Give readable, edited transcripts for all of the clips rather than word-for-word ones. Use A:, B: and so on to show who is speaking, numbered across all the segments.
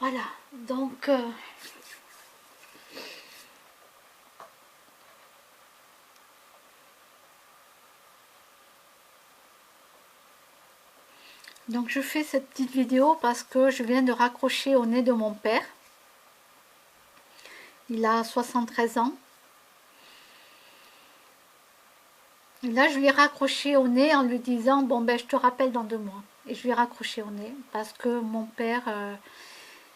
A: Voilà, donc je fais cette petite vidéo parce que je viens de raccrocher au nez de mon père. Il a 73 ans. Et là, je lui ai raccroché au nez en lui disant, bon ben je te rappelle dans 2 mois. Et je lui ai raccroché au nez parce que mon père,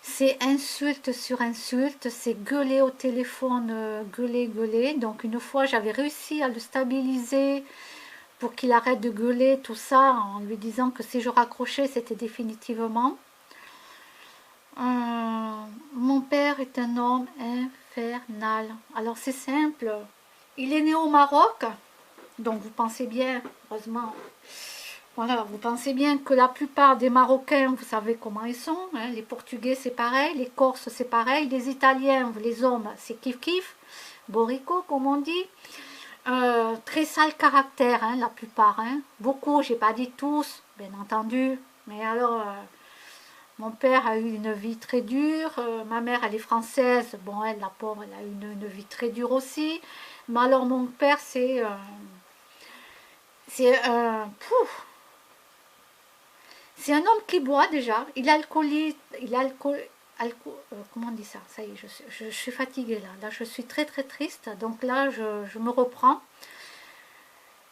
A: c'est insulte sur insulte, c'est gueuler au téléphone, gueuler, gueuler. Donc une fois, j'avais réussi à le stabiliser pour qu'il arrête de gueuler, tout ça, en lui disant que si je raccrochais, c'était définitivement. Mon père est un homme infernal. Alors c'est simple, il est né au Maroc, donc vous pensez bien, heureusement, voilà, vous pensez bien que la plupart des Marocains, vous savez comment ils sont, hein, les Portugais c'est pareil, les Corses c'est pareil, les Italiens, les hommes c'est kiff kiff, borico comme on dit. Très sale caractère, hein, la plupart, hein. Beaucoup, j'ai pas dit tous, bien entendu, mais alors, mon père a eu une vie très dure, ma mère elle est française, bon elle, la pauvre, elle a eu une vie très dure aussi, mais alors mon père c'est un homme qui boit déjà, il est alcoolique, comment on dit ça, ça y est, je suis fatiguée là, je suis très très triste, donc là je me reprends.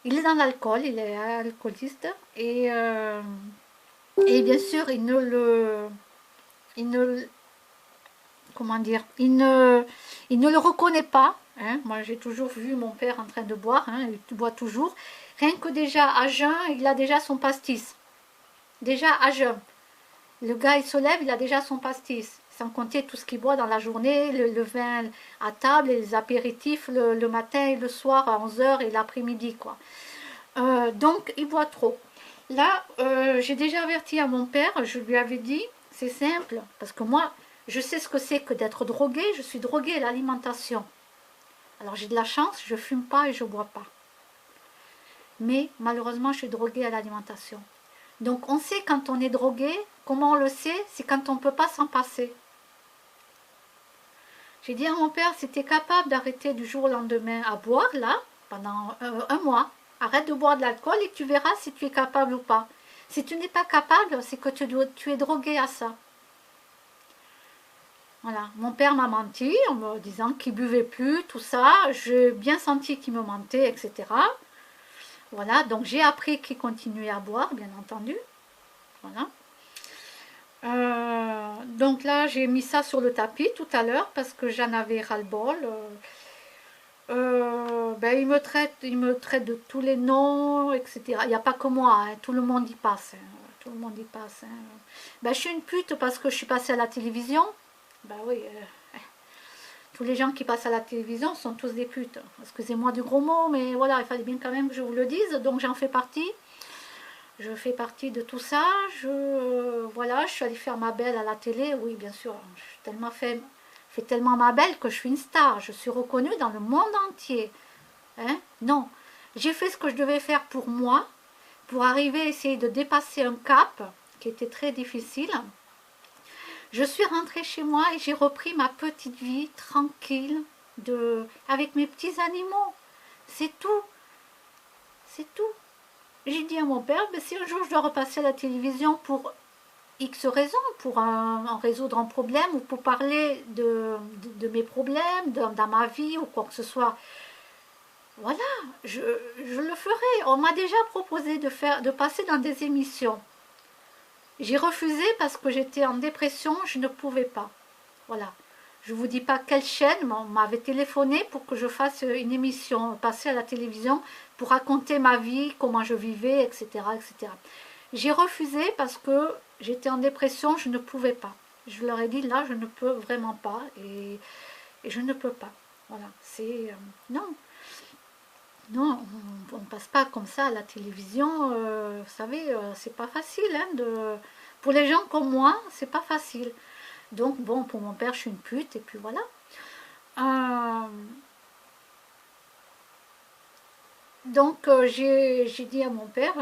A: Il est dans l'alcool, il est alcooliste, et bien sûr il ne, comment dire, il ne le reconnaît pas, hein. Moi j'ai toujours vu mon père en train de boire, hein, il boit toujours, rien que déjà à jeun, il a déjà son pastis, déjà à jeun. Le gars, il se lève, il a déjà son pastis. Sans compter tout ce qu'il boit dans la journée, le vin à table et les apéritifs le matin et le soir à 11 heures et l'après-midi, quoi. Donc, il boit trop. Là, j'ai déjà averti à mon père, je lui avais dit, c'est simple, parce que moi, je sais ce que c'est que d'être drogué, je suis droguée à l'alimentation. Alors, j'ai de la chance, je fume pas et je bois pas. Mais, malheureusement, je suis droguée à l'alimentation. Donc on sait quand on est drogué, comment on le sait, c'est quand on ne peut pas s'en passer. J'ai dit à mon père, si tu es capable d'arrêter du jour au lendemain à boire, là, pendant un mois, arrête de boire de l'alcool et tu verras si tu es capable ou pas. Si tu n'es pas capable, c'est que tu es drogué à ça. Voilà, mon père m'a menti en me disant qu'il buvait plus, tout ça, j'ai bien senti qu'il me mentait, etc. Voilà, donc j'ai appris qu'il continuait à boire, bien entendu. Voilà. Donc là, j'ai mis ça sur le tapis tout à l'heure parce que j'en avais ras-le-bol. Ben, il me traite de tous les noms, etc. Il n'y a pas que moi, hein, tout le monde y passe. Hein, tout le monde y passe. Hein. Ben, je suis une pute parce que je suis passée à la télévision. Ben oui, tous les gens qui passent à la télévision sont tous des putes. Excusez-moi du gros mot, mais voilà, il fallait bien quand même que je vous le dise, donc j'en fais partie. Je fais partie de tout ça. Voilà, je suis allée faire ma belle à la télé. Oui, bien sûr, je suis tellement fait tellement ma belle que je suis une star. Je suis reconnue dans le monde entier. Hein? Non, j'ai fait ce que je devais faire pour moi, pour arriver à essayer de dépasser un cap qui était très difficile. Je suis rentrée chez moi et j'ai repris ma petite vie tranquille avec mes petits animaux. C'est tout. C'est tout. J'ai dit à mon père, ben, si un jour je dois repasser à la télévision pour X raisons, pour en résoudre un problème ou pour parler de mes problèmes dans ma vie ou quoi que ce soit, voilà, je le ferai. On m'a déjà proposé de passer dans des émissions. J'ai refusé parce que j'étais en dépression, je ne pouvais pas. Voilà. Je ne vous dis pas quelle chaîne m'avait téléphoné pour que je fasse une émission, passer à la télévision pour raconter ma vie, comment je vivais, etc. etc. J'ai refusé parce que j'étais en dépression, je ne pouvais pas. Je leur ai dit là, je ne peux vraiment pas et je ne peux pas. Voilà, c'est non, non, on ne passe pas comme ça à la télévision. Vous savez, c'est pas facile. Hein, pour les gens comme moi, c'est pas facile. Donc bon, pour mon père, je suis une pute et puis voilà. Euh, donc j'ai dit à mon père,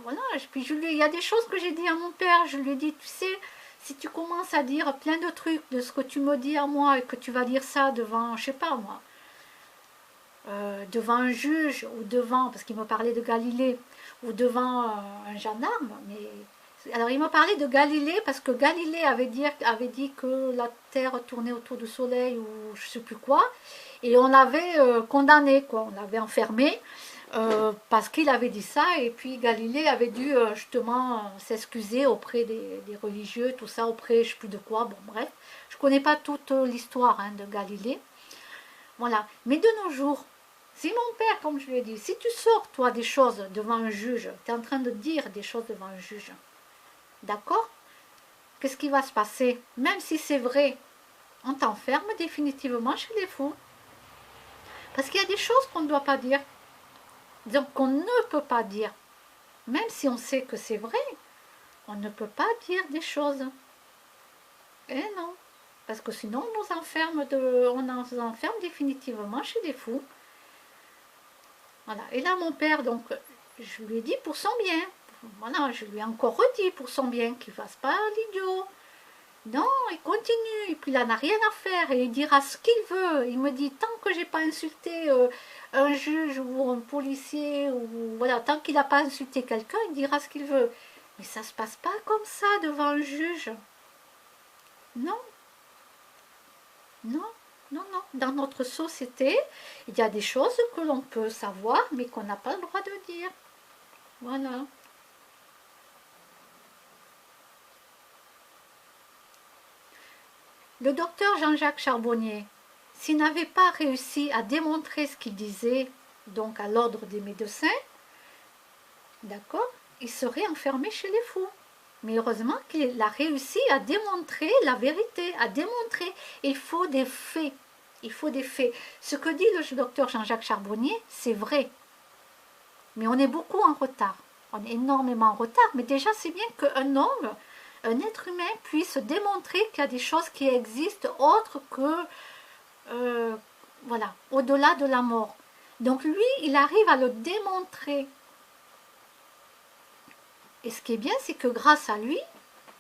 A: voilà, puis il y a des choses que j'ai dit à mon père, je lui ai dit, tu sais, si tu commences à dire plein de trucs de ce que tu me dis à moi et que tu vas dire ça devant, je sais pas moi, devant un juge ou devant, parce qu'il me parlait de Galilée, ou devant un gendarme, mais alors il m'a parlé de Galilée parce que Galilée avait dit que la Terre tournait autour du Soleil ou je sais plus quoi, et on l'avait condamné, quoi, on l'avait enfermé parce qu'il avait dit ça, et puis Galilée avait dû justement s'excuser auprès des religieux, tout ça, auprès je sais plus de quoi, bon bref, je connais pas toute l'histoire hein, de Galilée, voilà, mais de nos jours, si mon père, comme je l'ai dit, si tu sors toi des choses devant un juge, tu es en train de dire des choses devant un juge, d'accord? Qu'est-ce qui va se passer? Même si c'est vrai, on t'enferme définitivement chez les fous. Parce qu'il y a des choses qu'on ne doit pas dire, donc qu'on ne peut pas dire. Même si on sait que c'est vrai, on ne peut pas dire des choses. Eh non, parce que sinon on nous enferme définitivement chez les fous. Voilà. Et là, mon père, donc, je lui ai dit pour son bien. Voilà, je lui ai encore redit pour son bien qu'il ne fasse pas l'idiot. Non, il continue, et puis il n'en a rien à faire, et il dira ce qu'il veut. Il me dit, tant que j'ai pas insulté un juge ou un policier, ou voilà, tant qu'il n'a pas insulté quelqu'un, il dira ce qu'il veut. Mais ça se passe pas comme ça devant un juge. Non, non, non, non. Dans notre société, il y a des choses que l'on peut savoir, mais qu'on n'a pas le droit de dire. Voilà. Le docteur Jean-Jacques Charbonnier, s'il n'avait pas réussi à démontrer ce qu'il disait, donc à l'ordre des médecins, d'accord, il serait enfermé chez les fous. Mais heureusement qu'il a réussi à démontrer la vérité, à démontrer. Il faut des faits. Il faut des faits. Ce que dit le docteur Jean-Jacques Charbonnier, c'est vrai. Mais on est beaucoup en retard. On est énormément en retard. Mais déjà, c'est bien qu'un homme, un être humain, puisse démontrer qu'il y a des choses qui existent autres que, voilà, au-delà de la mort. Donc lui, il arrive à le démontrer. Et ce qui est bien, c'est que grâce à lui,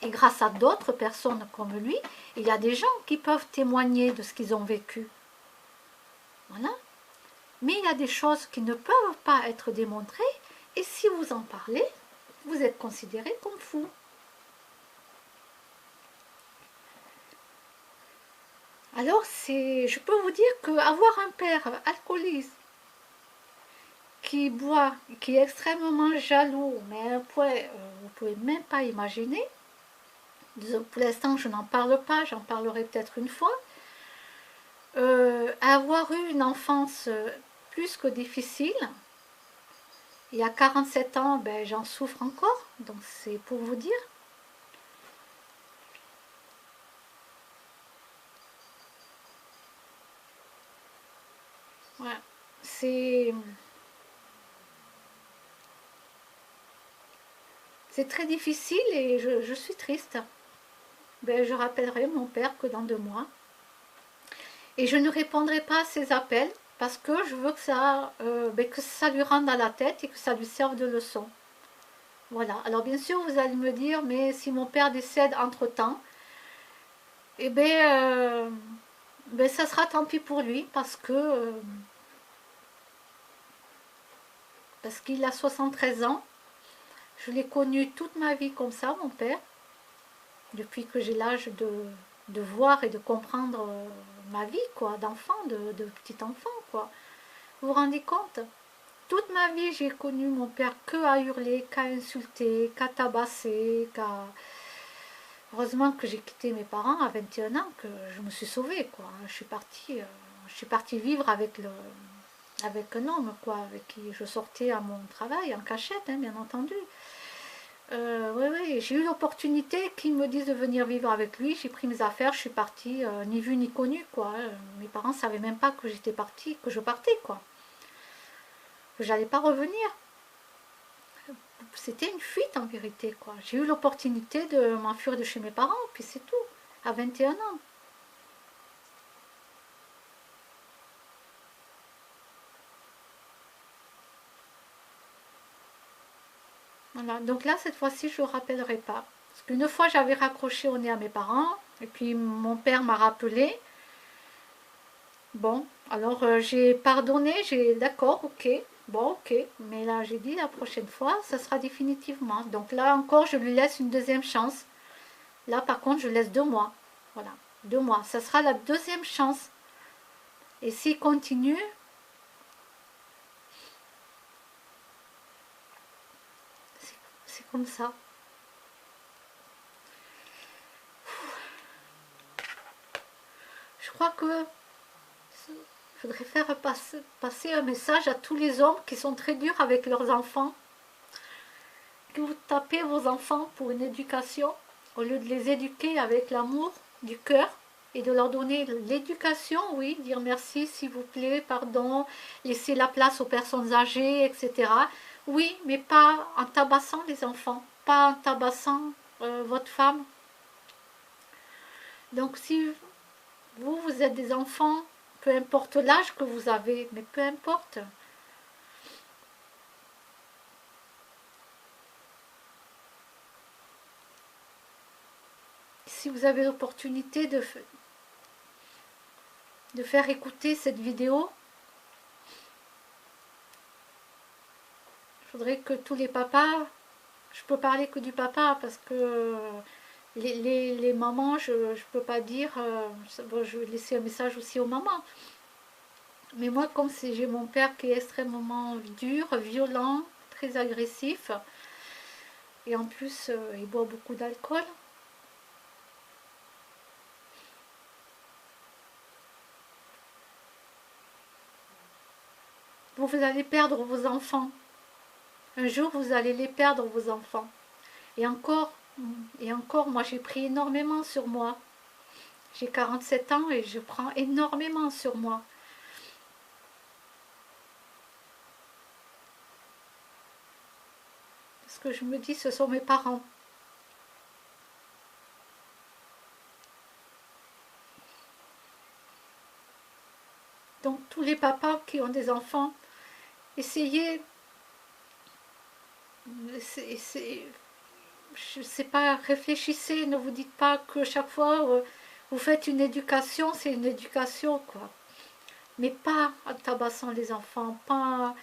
A: et grâce à d'autres personnes comme lui, il y a des gens qui peuvent témoigner de ce qu'ils ont vécu. Voilà. Mais il y a des choses qui ne peuvent pas être démontrées, et si vous en parlez, vous êtes considéré comme fou. Alors, je peux vous dire qu'avoir un père alcooliste qui boit, qui est extrêmement jaloux, mais à un point, vous ne pouvez même pas imaginer. Pour l'instant, je n'en parle pas, j'en parlerai peut-être une fois. Avoir eu une enfance plus que difficile, il y a 47 ans, ben, j'en souffre encore, donc c'est pour vous dire. Voilà. C'est très difficile et je suis triste. Ben, je rappellerai mon père que dans 2 mois. Et je ne répondrai pas à ses appels parce que je veux que ça lui rentre dans la tête et que ça lui serve de leçon. Voilà. Alors bien sûr, vous allez me dire, mais si mon père décède entre-temps, eh ben, ça sera tant pis pour lui parce qu'il a 73 ans. Je l'ai connu toute ma vie comme ça, mon père, depuis que j'ai l'âge de voir et de comprendre ma vie, quoi, d'enfant, de petit enfant, quoi. Vous vous rendez compte? Toute ma vie, j'ai connu mon père que à hurler, qu'à insulter, qu'à tabasser, qu'à... Heureusement que j'ai quitté mes parents à 21 ans, que je me suis sauvée, quoi. Je suis partie vivre avec un homme, quoi, avec qui je sortais à mon travail, en cachette, hein, bien entendu. Oui, oui, j'ai eu l'opportunité qu'ils me disent de venir vivre avec lui. J'ai pris mes affaires, je suis partie, ni vue ni connue, quoi. Mes parents ne savaient même pas que j'étais partie, que je partais, quoi. Que j'allais pas revenir. C'était une fuite en vérité, quoi. J'ai eu l'opportunité de m'enfuir de chez mes parents, puis c'est tout, à 21 ans. Voilà, donc là, cette fois-ci, je ne rappellerai pas. Parce Parce qu'une fois, j'avais raccroché au nez à mes parents, et puis mon père m'a rappelé. Bon, alors j'ai pardonné, j'ai d'accord, ok, bon, ok. Mais là, j'ai dit la prochaine fois, ça sera définitivement. Donc là encore, je lui laisse une deuxième chance. Là, par contre, je laisse 2 mois. Voilà, 2 mois. Ça sera la deuxième chance. Et s'il continue, c'est comme ça. Je crois que je voudrais faire passer un message à tous les hommes qui sont très durs avec leurs enfants. Que vous tapez vos enfants pour une éducation, au lieu de les éduquer avec l'amour du cœur et de leur donner l'éducation, oui, dire merci, s'il vous plaît, pardon, laisser la place aux personnes âgées, etc. Oui, mais pas en tabassant les enfants, pas en tabassant votre femme. Donc si vous êtes des enfants, peu importe l'âge que vous avez, mais peu importe. Si vous avez l'opportunité de faire écouter cette vidéo, il faudrait que tous les papas, je peux parler que du papa parce que les mamans, je ne peux pas dire, bon, je vais laisser un message aussi aux mamans. Mais moi, comme j'ai mon père qui est extrêmement dur, violent, très agressif, et en plus, il boit beaucoup d'alcool. Vous allez perdre vos enfants. Un jour, vous allez les perdre, vos enfants. Et encore, moi, j'ai pris énormément sur moi. J'ai 47 ans et je prends énormément sur moi. Parce que je me dis, ce sont mes parents. Donc, tous les papas qui ont des enfants, essayez, je sais pas, réfléchissez, ne vous dites pas que chaque fois vous faites une éducation, c'est une éducation, quoi. Mais pas en tabassant les enfants, pas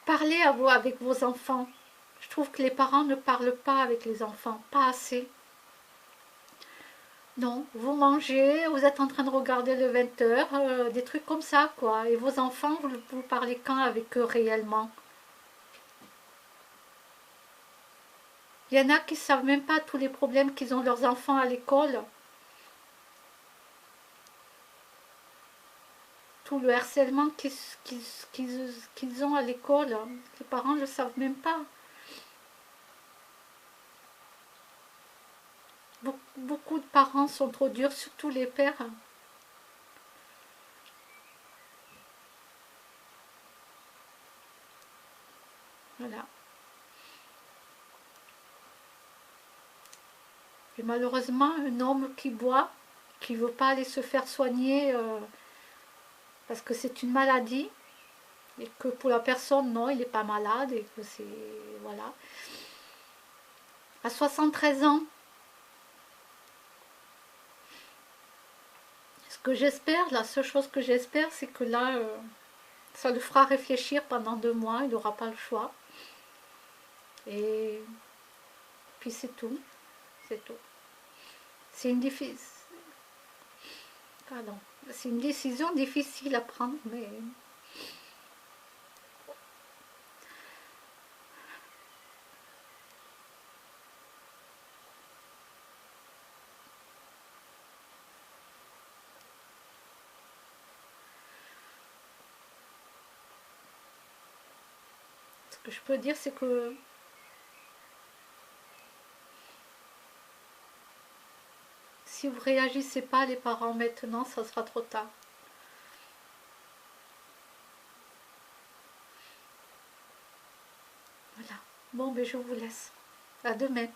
A: parlez à vous avec vos enfants. Je trouve que les parents ne parlent pas avec les enfants, pas assez. Non, vous mangez, vous êtes en train de regarder le 20h, des trucs comme ça, quoi. Et vos enfants, vous parlez quand avec eux réellement? Il y en a qui ne savent même pas tous les problèmes qu'ils ont leurs enfants à l'école. Tout le harcèlement qu'ils ont à l'école. Les parents ne le savent même pas. Beaucoup de parents sont trop durs, surtout les pères. Voilà. Et malheureusement, un homme qui boit, qui ne veut pas aller se faire soigner parce que c'est une maladie, et que pour la personne, non, il n'est pas malade, et que c'est... Voilà. À 73 ans, ce que j'espère, la seule chose que j'espère, c'est que là, ça le fera réfléchir pendant 2 mois, il n'aura pas le choix. Et puis c'est tout, c'est tout. C'est une, pardon. C'est une décision difficile à prendre, mais ce que je peux dire, c'est que si vous réagissez pas, les parents, maintenant, ça sera trop tard. Voilà. Bon, ben je vous laisse. À demain.